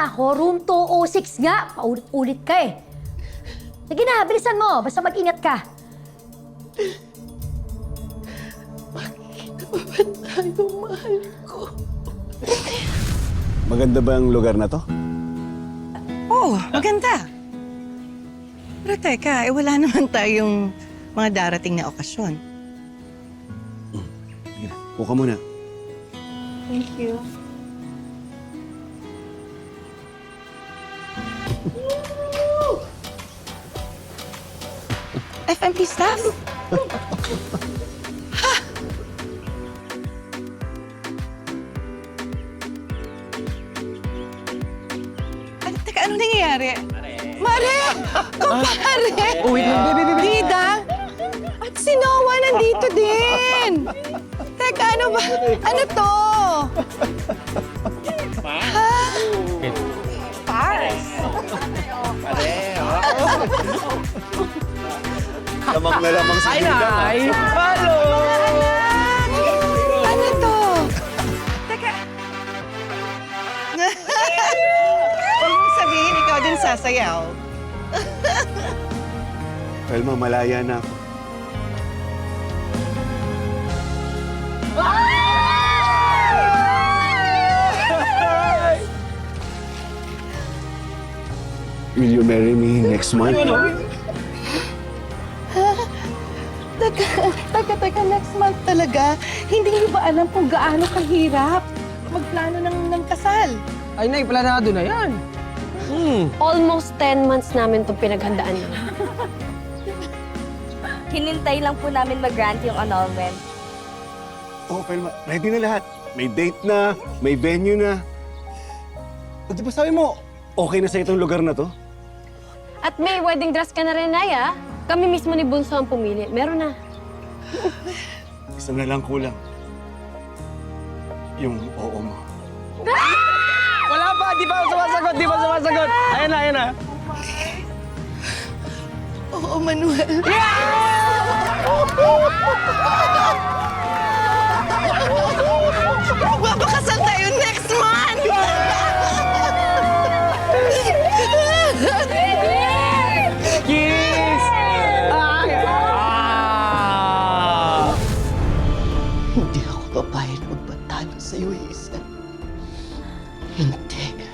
nga ako, room 206 nga. Paulit-ulit ka eh. Sige na, bilisan mo. Basta mag-ingat ka. Bakit ba tayo, mahal ko? Maganda ba ang lugar na to? Oo, maganda. Pero teka, wala naman tayong mga darating na okasyon. Sige na, kuha muna. Thank you. FMP staff? Teka, ano nangyayari? Mare! Kumpare! Oh, wait lang, baby. Dida! At si Noah nandito din! Teka, ano ba? Ano to? Pars! Lamang na lamang sa gilid. Ay! Hello! Ano to? Teka. Huwag mong sabihin, ikaw din sasayaw. Velma, malaya na ako. Will you marry me next month? Teka, next month talaga. Hindi niyo ba alam kung gaano kahirap magplano ng kasal? Ay, Nay, planado na yan. Almost 10 months namin itong pinaghandaan niya. Hinintay lang po namin mag-grant yung annulment. Oo, Velma, ready na lahat. May date na, may venue na. O, di ba sabi mo, okay na sa itong lugar na to? At may wedding dress ka na rin, Nay, ah. Kami mismo ni Bunso ang pumili. Meron na. Isa na lang kulang. Yung oo mo. Wala pa! Di ba sumasagot? Di ba sumasagot? Ayan na, ayan na. Oo, Manuel. Magpapakasal tayo next month! Kiss! Ay! Ah! Hindi ako papayag magpatalo sa'yo, Hazel. Hindi.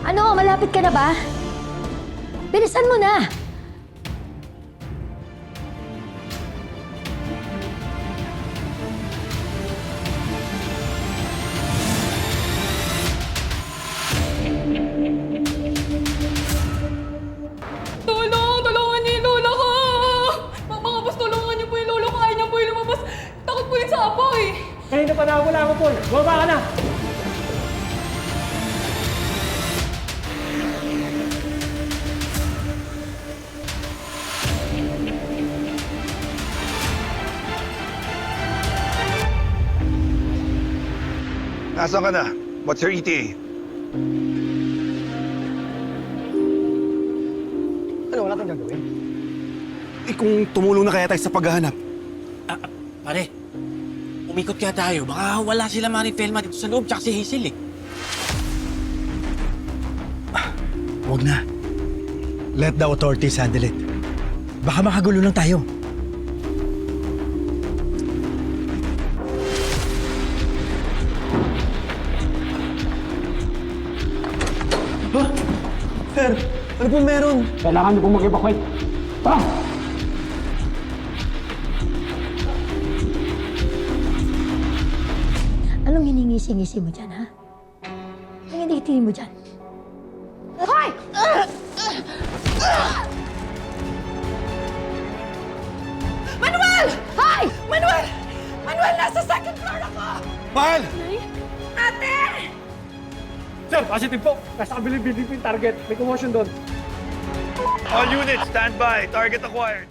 Ano, malapit ka na ba? Bilisan mo na. Tulungan niyo yung lola ko! Mga boss, tulungan niyo po yung lola ko. Ayaw niya po yung lumabas. Takot po yung sapo eh. Kanina pa nakawala ako, Paul. Bumaba ka na! Nasaan ka na? What's your ETA? Ano, wala kang gagawin? Eh kung tumulong na kaya tayo sa paghahanap. Pare, umikot kaya tayo. Baka wala sila Mari Felma dito sa loob, tsaka si Hazel eh. Huwag na. Let the authorities handle it. Baka makagulo lang tayo. Sir, ano po meron? Kailangan niyo pong mag-evacuate. Tara! Anong hiningisi-ngisi mo dyan, ha? Anong hinihitingin mo dyan? Hoy! Manuel! Hoy! Manuel! Manuel, nasa second floor ako! Mahal! Ate! Sir, positive po. Nasa kabilang building po yung target. May commotion doon. All units, stand by. Target acquired.